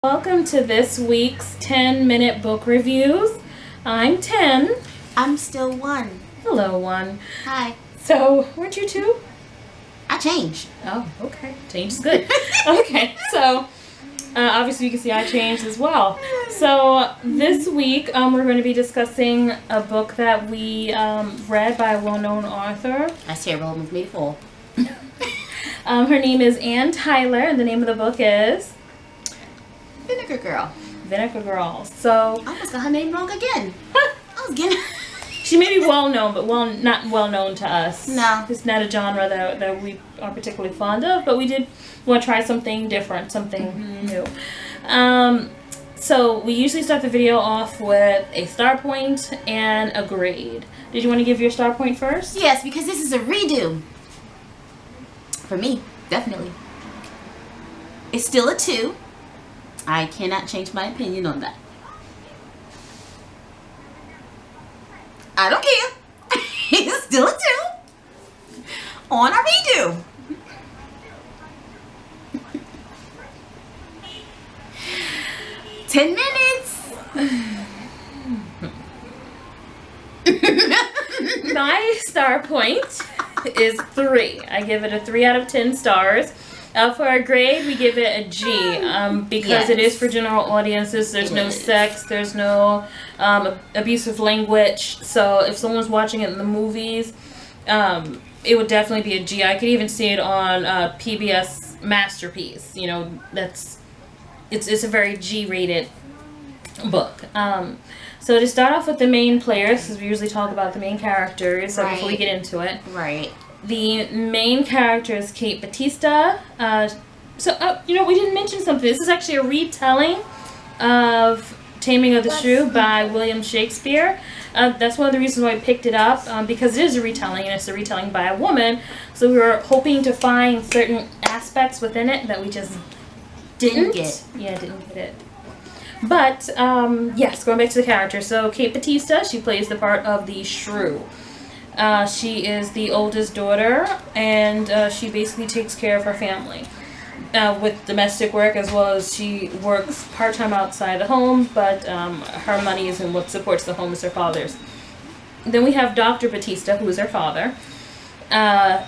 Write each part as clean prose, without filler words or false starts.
Welcome to this week's 10-minute book reviews. I'm 10. I'm still 1. Hello, 1. Hi. So, weren't you 2? I changed. Oh, okay. Change is good. Okay, so obviously you can see I changed as well. So, this week we're going to be discussing a book that we read by a well-known author. That's terrible with me before. Her name is Ann Tyler, and the name of the book is Vinegar Girl. Vinegar Girl. So I almost got her name wrong again. I was getting. She may be well known, but not well known to us. No. It's not a genre that we are particularly fond of, but we did want to try something different, something new. So we usually start the video off with a star point and a grade. Did you want to give your star point first? Yes, because this is a redo. For me, definitely. It's still a 2. I cannot change my opinion on that. I don't care. It's still a 2 on a redo. "10 minutes." My star point is 3. I give it a 3 out of 10 stars. For our grade, we give it a G because it is for general audiences. There's no sex. There's no abusive language. So if someone's watching it in the movies, it would definitely be a G. I could even see it on PBS Masterpiece. You know, it's a very G-rated book. So to start off with the main players, because we usually talk about the main characters before we get into it. Right. The main character is Kate Batista. You know, we didn't mention something. This is actually a retelling of Taming of the Shrew by William Shakespeare. That's one of the reasons why I picked it up, because it is a retelling, and it's a retelling by a woman. So we were hoping to find certain aspects within it that we just didn't get. Yeah, didn't get it. But, yes, going back to the character. So Kate Batista, she plays the part of the Shrew. She is the oldest daughter, and she basically takes care of her family with domestic work, as well as she works part-time outside the home, but her money is in what supports the home is her father's. Then we have Dr. Batista, who is her father.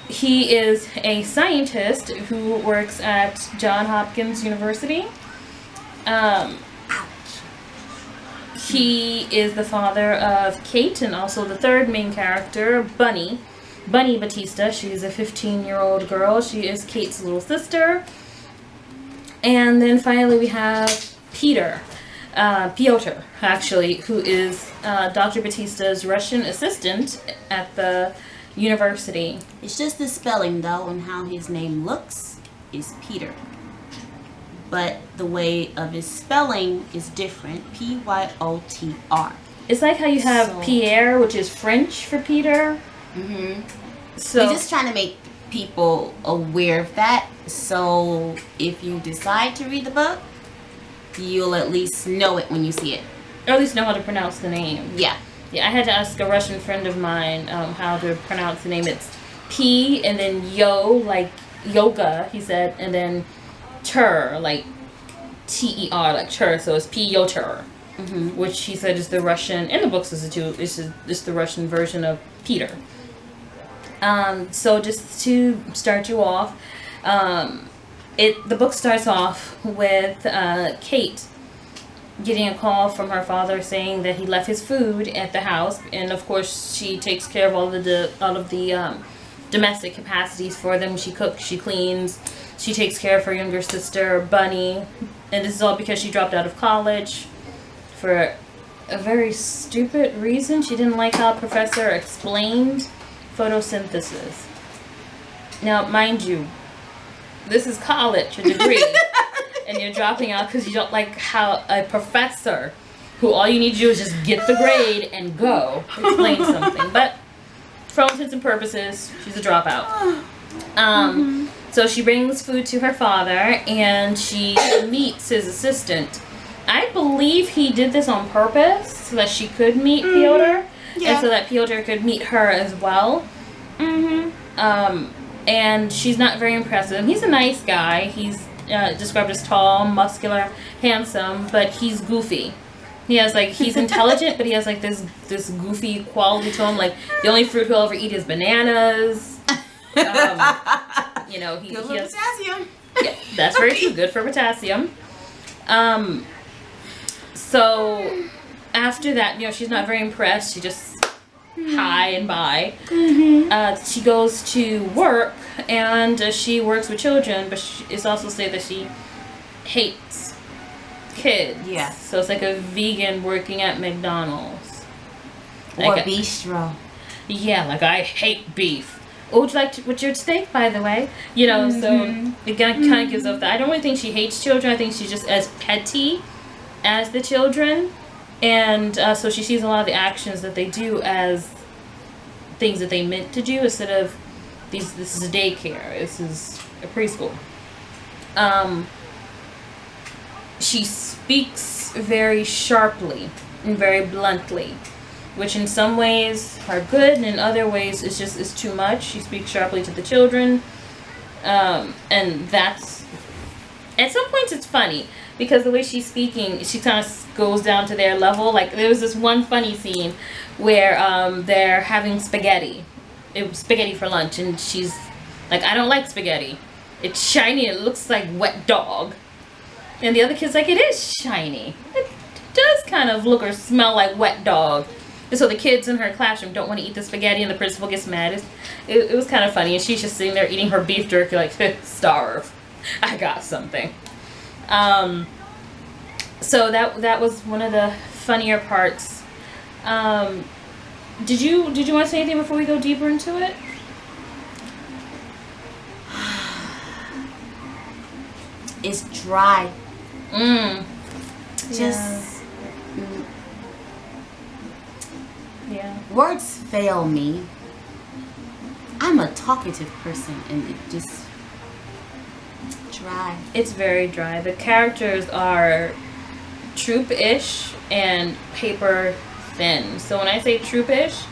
He is a scientist who works at Johns Hopkins University. He is the father of Kate and also the third main character, Bunny Batista. She's a 15-year-old girl. She is Kate's little sister. And then finally we have Piotr, actually, who is Dr. Batista's Russian assistant at the university. It's just the spelling, though, and how his name looks is Peter. But the way of his spelling is different. P-Y-O-T-R. It's like how you have Pierre, which is French for Peter. So we're just trying to make people aware of that. So if you decide to read the book, you'll at least know it when you see it. Or at least know how to pronounce the name. Yeah. Yeah, I had to ask a Russian friend of mine how to pronounce the name. It's P and then yo, like yoga, he said, and then Ter, like T-E-R, like Ter, so it's Piotr, which he said is the Russian, in the books is the Russian version of Peter. So just to start you off, the book starts off with Kate getting a call from her father saying that he left his food at the house, and of course she takes care of all of the domestic capacities for them. She cooks, she cleans, she takes care of her younger sister, Bunny, and this is all because she dropped out of college for a very stupid reason. She didn't like how a professor explained photosynthesis. Now, mind you, this is college, a degree, and you're dropping out because you don't like how a professor, who all you need to do is just get the grade and go, explain something. But for all intents and purposes, she's a dropout. So she brings food to her father, and she meets his assistant. I believe he did this on purpose so that she could meet Piotr, and so that Piotr could meet her as well. And she's not very impressive. He's a nice guy. He's described as tall, muscular, handsome, but he's goofy. He has like, he's intelligent, but he has like this goofy quality to him. Like the only fruit he'll ever eat is bananas. You know, he has potassium. Yeah, that's very true. Good for potassium. So after that, you know, she's not very impressed. She just high and by. She goes to work, and she works with children, but it's also said that she hates kids. Yes. So it's like a vegan working at McDonald's. Or like bistro. Yeah, like I hate beef. Oh, would you like to, with your steak, by the way? You know, so it kind of gives off that. I don't really think she hates children. I think she's just as petty as the children. And so she sees a lot of the actions that they do as things that they meant to do instead of this is a daycare. This is a preschool. She speaks very sharply and very bluntly, which in some ways are good, and in other ways is too much. She speaks sharply to the children, and that's, at some points it's funny, because the way she's speaking, she kind of goes down to their level. Like, there was this one funny scene where they're having spaghetti. It was spaghetti for lunch, and she's like, I don't like spaghetti. It's shiny, it looks like wet dog. And the other kid's like, it is shiny. It does kind of look or smell like wet dog. And so the kids in her classroom don't want to eat the spaghetti, and the principal gets mad. It was kind of funny, and she's just sitting there eating her beef jerky like, starve. I got something. So that was one of the funnier parts. Did you want to say anything before we go deeper into it? It's dry. Just yeah. Words fail me. I'm a talkative person, and it just dry. It's very dry. The characters are troop-ish and paper thin. So when I say troop-ish,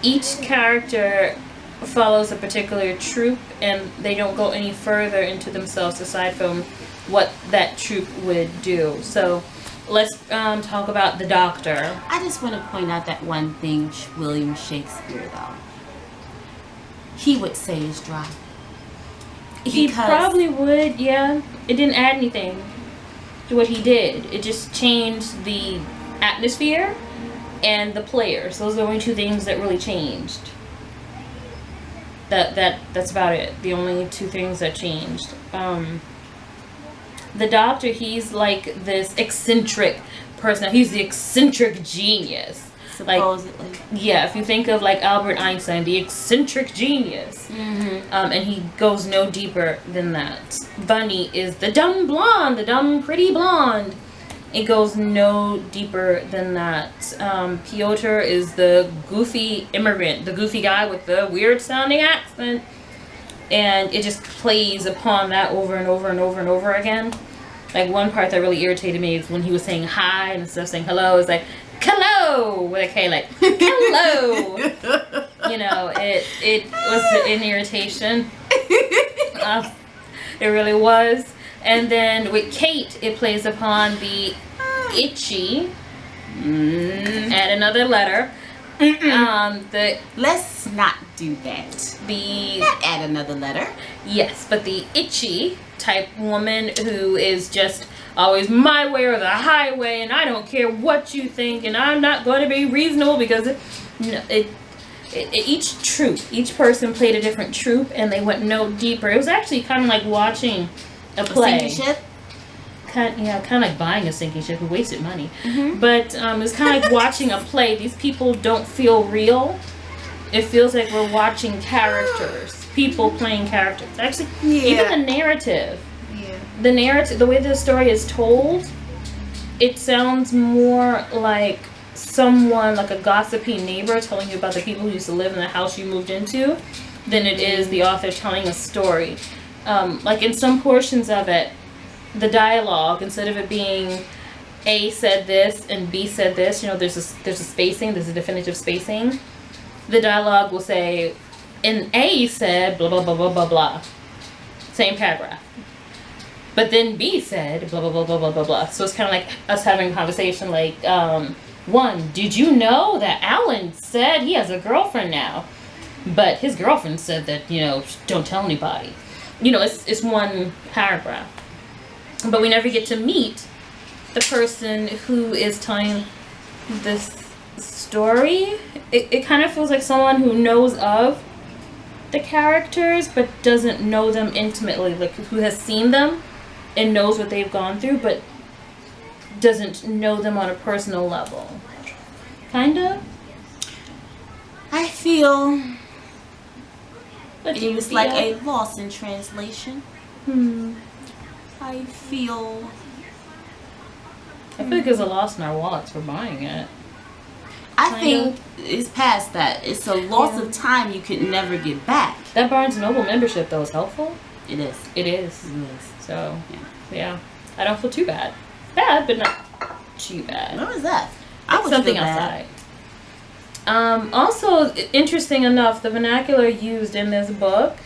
each character follows a particular troop, and they don't go any further into themselves aside from what that troop would do. So let's talk about the Doctor. I just want to point out that one thing William Shakespeare, though. He would say is dry. He probably would, yeah. It didn't add anything to what he did. It just changed the atmosphere and the players. Those are the only two things that really changed. That's about it. The only two things that changed. The Doctor, he's like this eccentric person. He's the eccentric genius. Supposedly. Like, yeah, if you think of like Albert Einstein, the eccentric genius. And he goes no deeper than that. Bunny is the dumb blonde, the dumb pretty blonde. It goes no deeper than that. Piotr is the goofy immigrant, the goofy guy with the weird sounding accent. And it just plays upon that over and over and over and over again. Like, one part that really irritated me is when he was saying hi and instead of saying hello, it's like, hello, with a K, like, hello. You know, it was an irritation. It really was. And then with Kate, it plays upon the itchy. Add another letter. Let's not do that. Not add another letter. Yes, but the itchy type woman who is just always my way or the highway, and I don't care what you think, and I'm not going to be reasonable because each troop, each person played a different troop, and they went no deeper. It was actually kind of like watching a play. Sinking ship? Kind of like buying a sinking ship. We wasted money. But it was kind of like watching a play. These people don't feel real. It feels like we're watching characters. People playing characters. Actually, even the narrative. Yeah. The narrative, the way the story is told, it sounds more like someone, like a gossipy neighbor telling you about the people who used to live in the house you moved into, than it is the author telling a story. Like in some portions of it, the dialogue, instead of it being A said this and B said this, you know, there's a spacing, there's a definitive spacing. The dialogue will say, and A said blah blah blah blah blah blah. Same paragraph. But then B said blah blah blah blah blah blah blah. So it's kind of like us having a conversation like, one, did you know that Alan said he has a girlfriend now? But his girlfriend said that, you know, don't tell anybody. You know, it's one paragraph. But we never get to meet the person who is telling this story. It kind of feels like someone who knows of the characters but doesn't know them intimately, like who has seen them and knows what they've gone through but doesn't know them on a personal level. Kind of. I feel But it was like a loss in translation. I feel like there's a loss in our wallets for buying it. I think it's past that. It's a loss of time you could never get back. That Barnes & Noble membership, though, is helpful. It is. It is. So, yeah. I don't feel too bad. Bad, but not too bad. What was that? I was something outside. Also, interesting enough, the vernacular used in this book,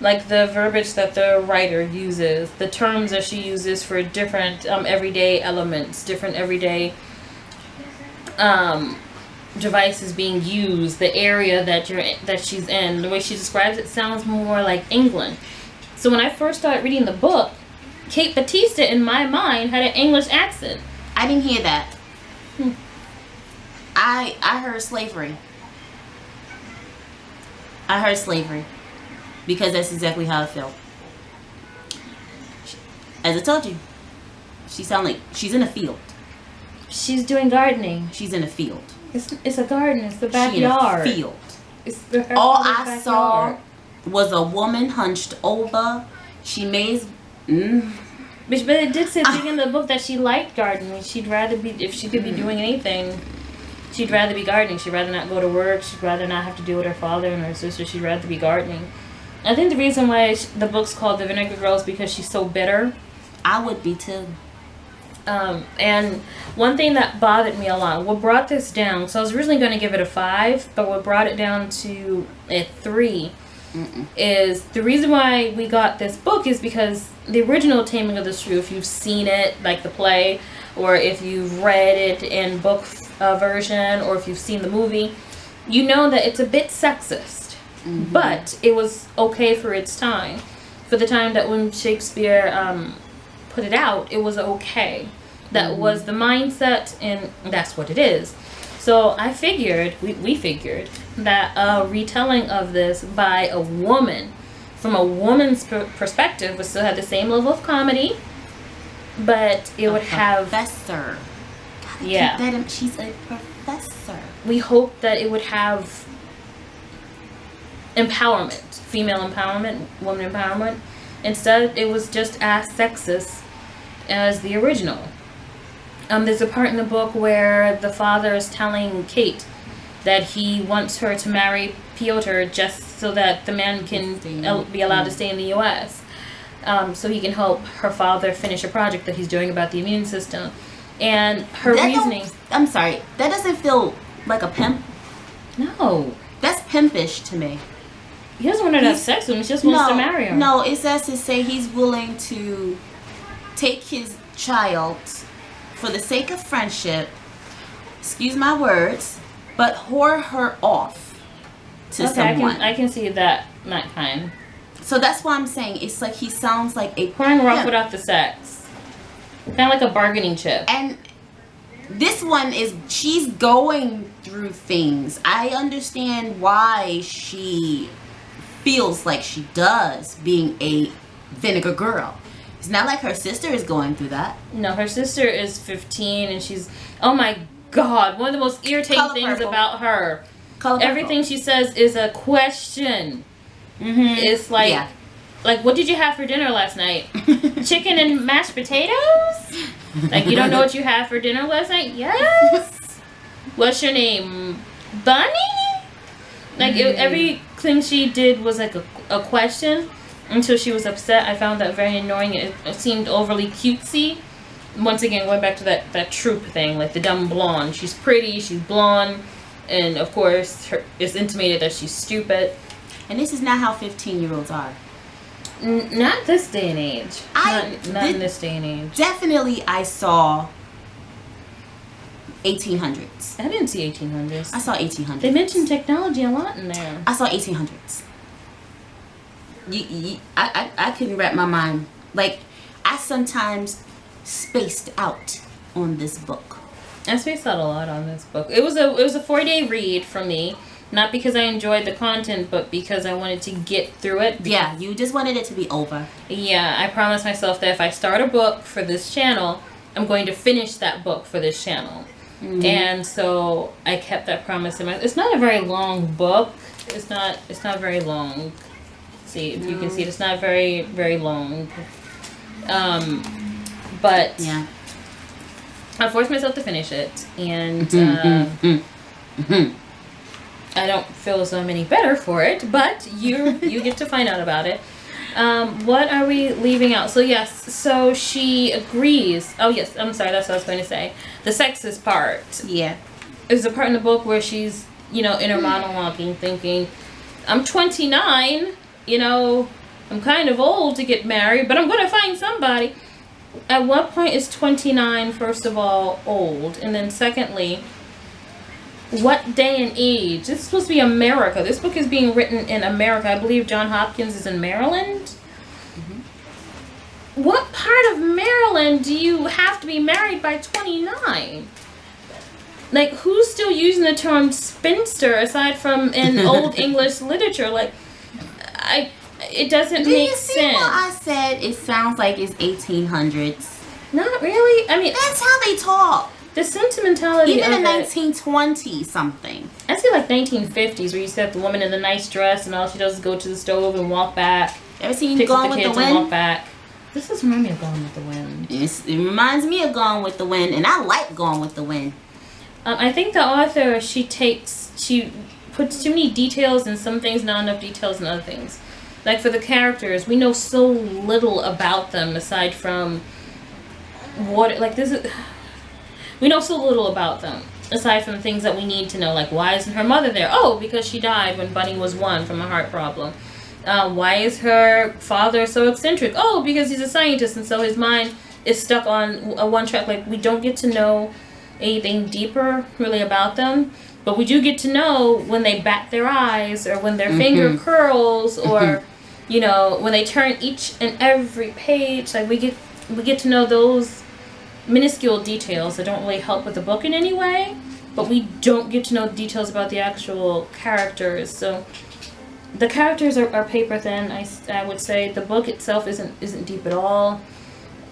like the verbiage that the writer uses, the terms that she uses for different everyday elements, different everyday devices being used, the area that she's in, the way she describes it sounds more like England. So when I first started reading the book, Kate Batista in my mind had an English accent. I didn't hear that. I heard slavery. I heard slavery. Because that's exactly how I felt. As I told you, she sounds like she's in a field. She's doing gardening. She's in a field. It's a garden. It's the backyard. She's in a field. It's all I saw was a woman hunched over. She made... But it did say at the beginning of the book that she liked gardening. She'd rather be... If she could be doing anything, she'd rather be gardening. She'd rather not go to work. She'd rather not have to deal with her father and her sister. She'd rather be gardening. I think the reason why the book's called The Vinegar Girl is because she's so bitter. I would be too. And one thing that bothered me a lot, what brought this down, so I was originally going to give it a 5, but what brought it down to a 3 is the reason why we got this book is because the original Taming of the Shrew, if you've seen it, like the play, or if you've read it in book version, or if you've seen the movie, you know that it's a bit sexist. But it was okay for its time. For the time that when Shakespeare put it out, it was okay. That was the mindset, and that's what it is. So I figured, we figured, that a retelling of this by a woman, from a woman's perspective, would still have the same level of comedy, but it would have... Professor. Yeah. She's a professor. We hope that it would have empowerment, female empowerment, woman empowerment. Instead, it was just as sexist as the original. There's a part in the book where the father is telling Kate that he wants her to marry Piotr just so that the man can be allowed to stay in the U.S. So he can help her father finish a project that he's doing about the immune system. And her reasoning... I'm sorry, that doesn't feel like a pimp. No. That's pimpish to me. He doesn't want her to have sex with him. He just wants to marry her. No, it says to say he's willing to take his child for the sake of friendship, excuse my words, but whore her off to someone. I can see that kind. So that's why I'm saying it's like he sounds like a whoring her off without the sex. Kind of like a bargaining chip. And this one she's going through things. I understand why she feels like she does being a vinegar girl. It's not like her sister is going through that. No, her sister is 15 and she's, oh my god, one of the most irritating things about her. Everything she says is a question. It's like, like, what did you have for dinner last night? Chicken and mashed potatoes? Like, you don't know what you had for dinner last night? Yes. What's your name? Bunny? Like, everything she did was like a question until she was upset. I found that very annoying. It seemed overly cutesy. Once again, going back to that troop thing, like the dumb blonde. She's pretty, she's blonde, and of course, it's intimated that she's stupid. And this is not how 15-year-olds are. Not this day and age. Not in this day and age. Definitely, I saw 1800s. I didn't see 1800s. I saw 1800s. They mentioned technology a lot in there. I saw 1800s. I couldn't wrap my mind. Like, I sometimes spaced out on this book. I spaced out a lot on this book. It was a 4-day read for me. Not because I enjoyed the content, but because I wanted to get through it. Yeah, you just wanted it to be over. Yeah, I promised myself that if I start a book for this channel, I'm going to finish that book for this channel. Mm-hmm. And so I kept that promise in mind. It's not a very long book. It's not very long. See, if you can see it, it's not very, very long. But yeah, I forced myself to finish it, and I don't feel as though I'm any better for it, but you get to find out about it. What are we leaving out? So yes, so she agrees. Oh yes, I'm sorry, that's what I was going to say. The sexist part. Yeah. There's a part in the book where she's, in her monologuing thinking, I'm 29, I'm kind of old to get married, but I'm going to find somebody. At what point is 29, first of all, old? And then secondly, what day and age? This is supposed to be America. This book is being written in America. I believe John Hopkins is in Maryland. Mm-hmm. What part of Maryland do you have to be married by 29? Like, who's still using the term spinster aside from in Old English literature? Like, it doesn't make sense. Do you see what I said? It sounds like it's 1800s. Not really. I mean, that's how they talk. The sentimentality even of in 1920 something. I see like 1950s where you see the woman in the nice dress and all she does is go to the stove and walk back. Ever seen Gone with the Wind? Walk back. This does remind me of Gone with the Wind. It reminds me of Gone with the Wind, and I like Gone with the Wind. I think the author, she puts too many details in some things, not enough details in other things. Like for the characters, we know so little about them aside from we know so little about them, aside from things that we need to know, like why isn't her mother there? Oh, because she died when Bunny was 1 from a heart problem. Why is her father so eccentric? Oh, because he's a scientist and so his mind is stuck on a one track. Like, we don't get to know anything deeper really about them, but we do get to know when they bat their eyes or when their finger curls or, when they turn each and every page. Like, we get to know those minuscule details that don't really help with the book in any way, but we don't get to know the details about the actual characters. So the characters are paper thin. I would say the book itself isn't deep at all.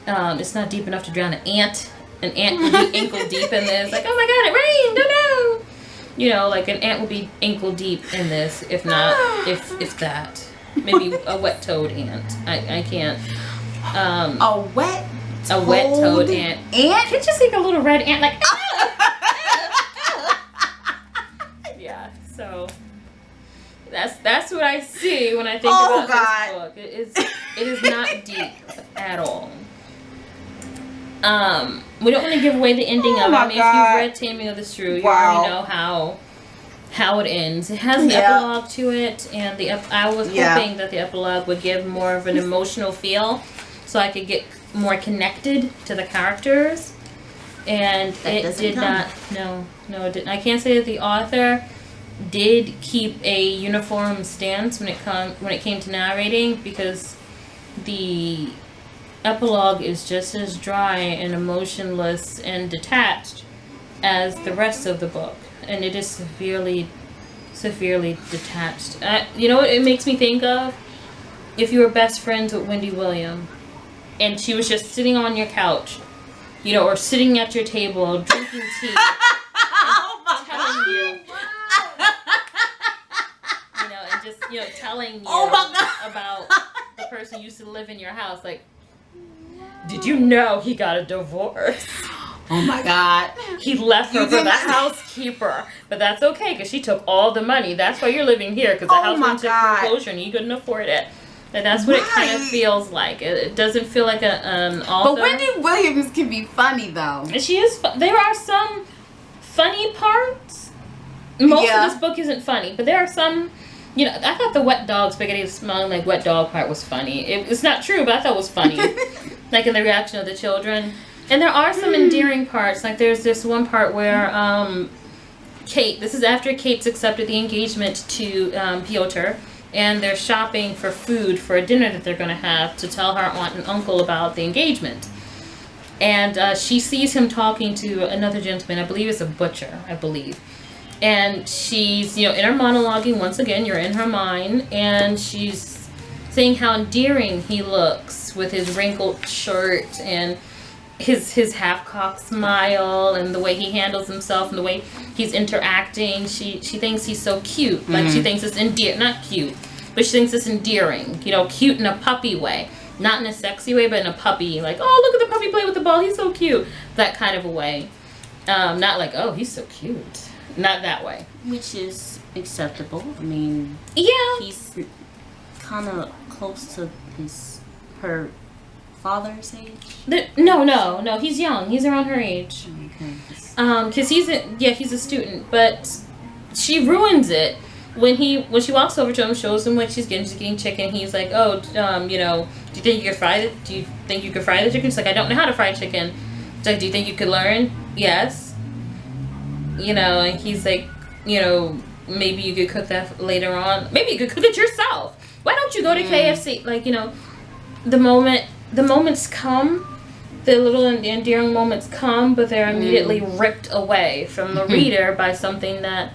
It's not deep enough to drown an ant. An ant would be ankle deep in this. Like, oh my god, it rained! Oh no! Like an ant would be ankle deep in this, if not, if that. Maybe a wet toad ant. I can't. A wet toad ant. It's just like a little red ant, like. Yeah. So that's what I see when I think about this book. It is not deep at all. We don't want to give away the ending of it. I mean, if you've read Taming of the Shrew, you already know how it ends. It has an epilogue to it, and I was hoping that the epilogue would give more of an emotional feel, so I could get more connected to the characters, and it did not. No, it didn't. I can't say that the author did keep a uniform stance when it came to narrating, because the epilogue is just as dry and emotionless and detached as the rest of the book, and it is severely detached. You know what it makes me think of? If you were best friends with Wendy Williams and she was just sitting on your couch, or sitting at your table drinking tea, telling you, and just telling you about the person who used to live in your house. Like, did you know he got a divorce? Oh my god. He left her for the housekeeper. But that's okay, because she took all the money. That's why you're living here, because the house went to foreclosure and you couldn't afford it. And that's what it kind of feels like. It doesn't feel like an author. But Wendy Williams can be funny, though. She is. There are some funny parts. Most of this book isn't funny, but there are some You know, I thought the wet dog spaghetti smelling like wet dog part was funny. It's not true, but I thought it was funny. Like in the reaction of the children. And there are some endearing parts. Like there's this one part where Kate, this is after Kate's accepted the engagement to Piotr, and they're shopping for food for a dinner that they're going to have to tell her aunt and uncle about the engagement. And she sees him talking to another gentleman, I believe it's a butcher, And she's, you know, in her monologuing, once again, you're in her mind, and she's saying how endearing he looks with his wrinkled shirt and his half-cocked smile and the way he handles himself and the way he's interacting. She thinks he's so cute. Like, she thinks it's not cute, but she thinks it's endearing. You know, cute in a puppy way. Not in a sexy way, but in a puppy, like, oh, look at the puppy play with the ball, he's so cute. That kind of a way. Not like, oh, he's so cute. Not that way. Which is acceptable. I mean, yeah, he's kind of close to her father's age. No, he's young. He's around her age. Okay. Cause he's a student, but she ruins it when she walks over to him, shows him what she's getting chicken. He's like, oh, you know, do you think you could fry the chicken? She's like, I don't know how to fry chicken. She's like, do you think you could learn? Yes. You know, and he's like, you know, maybe you could cook that later on. Maybe you could cook it yourself. Why don't you go to KFC? Like, you know, the moments come, the little endearing moments come, but they're immediately ripped away from the reader by something that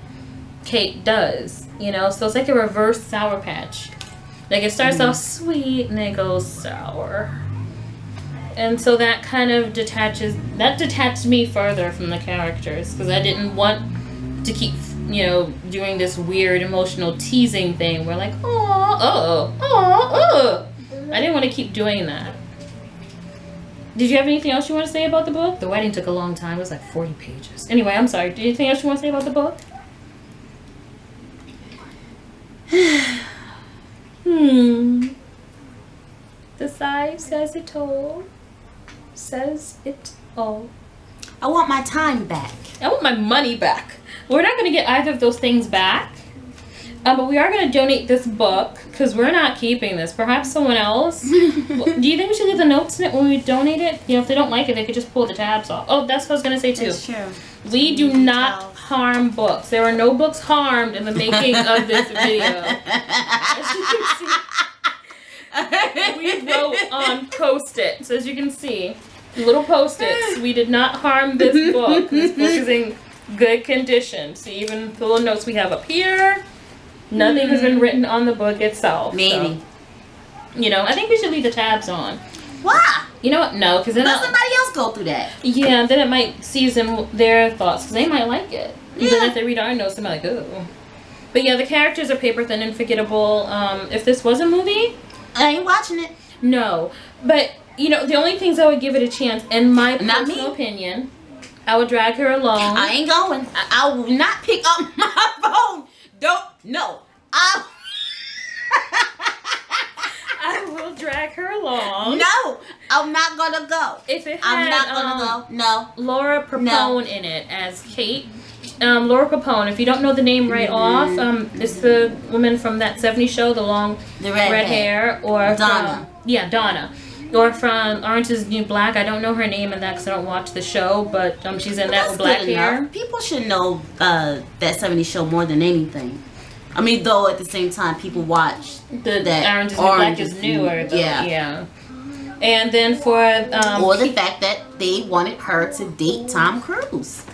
Kate does. You know, so it's like a reverse Sour Patch. Like, it starts off sweet and then it goes sour. And so that kind of detached me further from the characters, because I didn't want to keep, you know, doing this weird emotional teasing thing where like, I didn't want to keep doing that. Did you have anything else you want to say about the book? The wedding took a long time. It was like 40 pages. Anyway, I'm sorry. Did anything else you want to say about the book? The sigh says it all. Says it all. I want my time back. I want my money back. We're not going to get either of those things back. But we are going to donate this book because we're not keeping this. Perhaps someone else. Do you think we should leave the notes in it when we donate it? You know, if they don't like it, they could just pull the tabs off. Oh, that's what I was going to say too. That's true. We do not harm books. There are no books harmed in the making of this video. As you can see, we wrote on Post-its. As you can see, little Post-its. We did not harm this book. This book is in good condition. See, even the little notes we have up here. Nothing has been written on the book itself. Maybe. So, you know, I think we should leave the tabs on. Why? You know what? No, because then let somebody else go through that. Yeah, then it might season their thoughts, because they might like it. Yeah. Then if they read our notes, they might like, ooh. But yeah, the characters are paper thin and forgettable. If this was a movie, I ain't watching it. No, but you know, the only things I would give it a chance, in my personal opinion, I would drag her along. I ain't going. I will not pick up my phone. No. I will drag her along. No, I'm not gonna go. If it had, I'm not gonna go. No. Laura Prepone in it as Kate. Laura Prepone. If you don't know the name right off, it's the woman from that '70s show, the red hair, or Donna. Donna. Or from Orange is the New Black. I don't know her name in that because I don't watch the show, but she's in that with black hair. People should know that '70s show more than anything. I mean, though at the same time, people watch that Orange is the New Black is newer. Though. Yeah. And then for or the fact that they wanted her to date Tom Cruise.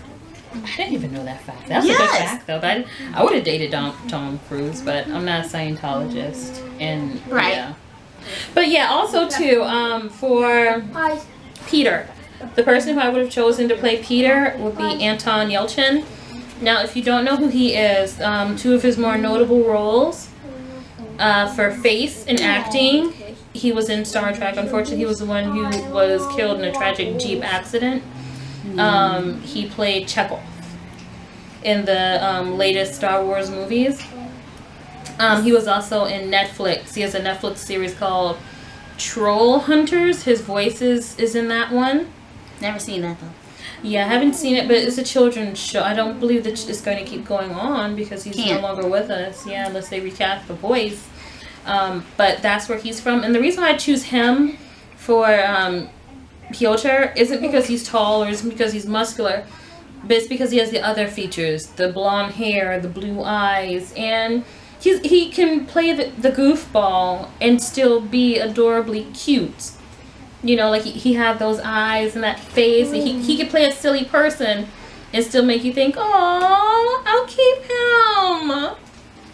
I didn't even know that fact. That's a good fact, though. But I would have dated Tom Cruise, but I'm not a Scientologist. And yeah. But yeah, also too, for Peter, the person who I would have chosen to play Peter would be Anton Yelchin. Now, if you don't know who he is, two of his more notable roles for face and acting, he was in Star Trek. Unfortunately, he was the one who was killed in a tragic Jeep accident. He played Chekhov in the latest Star Wars movies. He was also in Netflix. He has a Netflix series called Troll Hunters. His voice is in that one. Never seen that though. Yeah, I haven't seen it, but it's a children's show. I don't believe that it's going to keep going on because he's no longer with us. Yeah, unless they recast the voice. But that's where he's from. And the reason why I choose him for Piotr isn't because he's tall or isn't because he's muscular, but it's because he has the other features. The blonde hair, the blue eyes, and he can play the goofball and still be adorably cute. You know, like he had those eyes and that face. He could play a silly person and still make you think, "Oh, I'll keep him."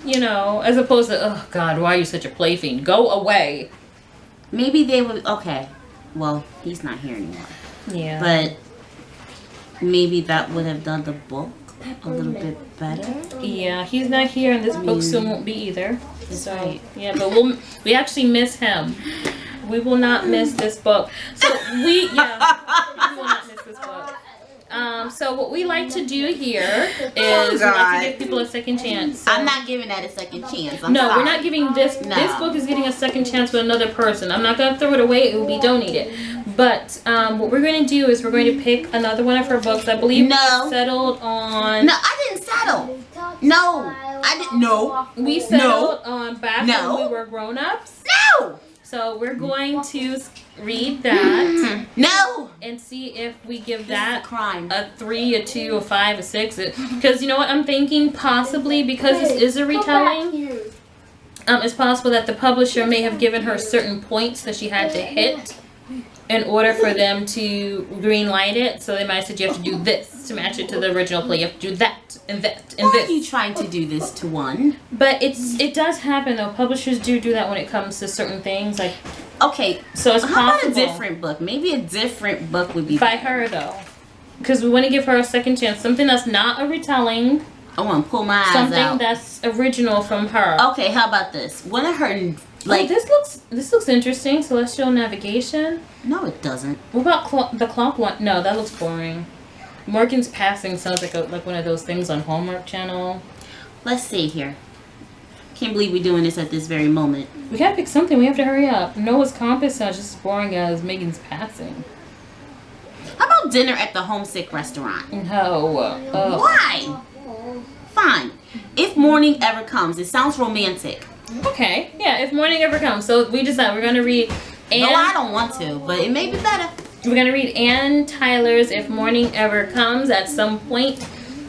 You know, as opposed to, "Oh God, why are you such a plaything? Go away." Maybe they would. Okay, well, he's not here anymore. Yeah. But maybe that would have done the book a little bit better. Yeah, he's not here, and this book soon won't be either. That's So right. yeah, but we actually miss him. We will not miss this book. So we will not miss this book. So what we like to do here is we like to give people a second chance. So, I'm not giving that a second chance. no, we're not giving this. No. This book is getting a second chance with another person. I'm not going to throw it away. It will be donated. But what we're going to do is we're going to pick another one of her books. I believe we settled on. No, I didn't settle. No, I didn't. No. We settled on Back When We Were Grown Ups. No. So we're going to read that. No. And see if we give that crime. a 3, a 2, a 5, a 6. Because you know what I'm thinking? Possibly because this is a retelling. It's possible that the publisher may have given her certain points that she had to hit in order for them to green light it. So they might have said you have to do this to match it to the original play. You have to do that and that and Why this. are you trying to do this to one? But it does happen though. Publishers do that when it comes to certain things. Like, okay, so it's how possible. about a different book? Maybe a different book would be by her though, because we want to give her a second chance. Something that's not a retelling. I want to pull my eyes Something out. that's original from her. Okay, how about this? One of her like this looks interesting. Celestial Navigation. No, it doesn't. What about the clock one? No, that looks boring. Morgan's Passing sounds like one of those things on Hallmark Channel. Let's see here. Can't believe we're doing this at this very moment. We gotta pick something. We have to hurry up. Noah's Compass sounds just as boring as Megan's Passing. How about Dinner at the Homesick Restaurant? No. Why? Fine. If Morning Ever Comes. It sounds romantic. Okay. Yeah, If Morning Ever Comes. So we decided we're gonna read. No, I don't want to, but it may be better. We're gonna read Ann Tyler's If Morning Ever Comes at some point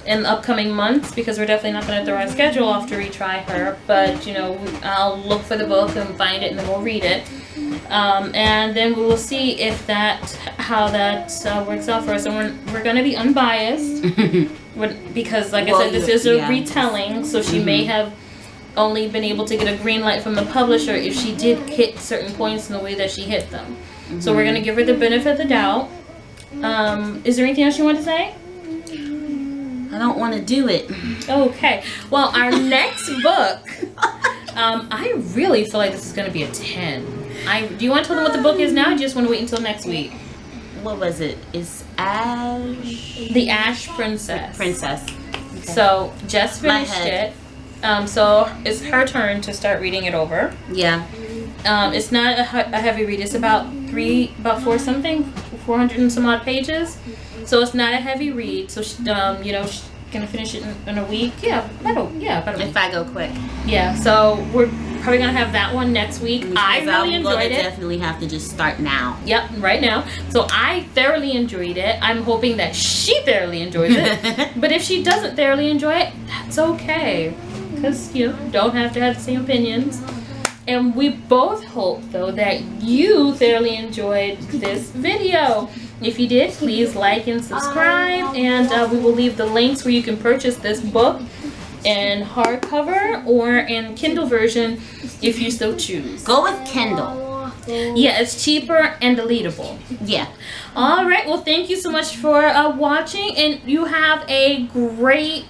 in the upcoming months, because we're definitely not gonna throw our schedule off to retry her. But you know, I'll look for the book and find it, and then we'll read it. And then we will see if how that works out for us. And we're gonna be unbiased because, like I said, this is a retelling, so she may have only been able to get a green light from the publisher if she did hit certain points in the way that she hit them. So we're gonna give her the benefit of the doubt. Is there anything else you want to say? I don't want to do it. Okay. Well, our next book, I really feel like this is gonna be a 10. Do you want to tell them what the book is now? Or do you just want to wait until next week? What was it? It's Ash. The Ash Princess. Okay. So Jess finished it. So it's her turn to start reading it over. Yeah. It's not a heavy read. It's about 400 and some odd pages. So it's not a heavy read. So she, she's gonna finish it in a week. Yeah, about a week. If I go quick. Yeah. So we're probably gonna have that one next week. I really enjoyed it. Definitely have to just start now. Yep, right now. So I thoroughly enjoyed it. I'm hoping that she thoroughly enjoys it. But if she doesn't thoroughly enjoy it, that's okay. Because you don't have to have the same opinions. And we both hope, though, that you thoroughly enjoyed this video. If you did, please like and subscribe. And we will leave the links where you can purchase this book in hardcover or in Kindle version if you so choose. Go with Kindle. Yeah, it's cheaper and deletable. Yeah. All right. Well, thank you so much for watching. And you have a great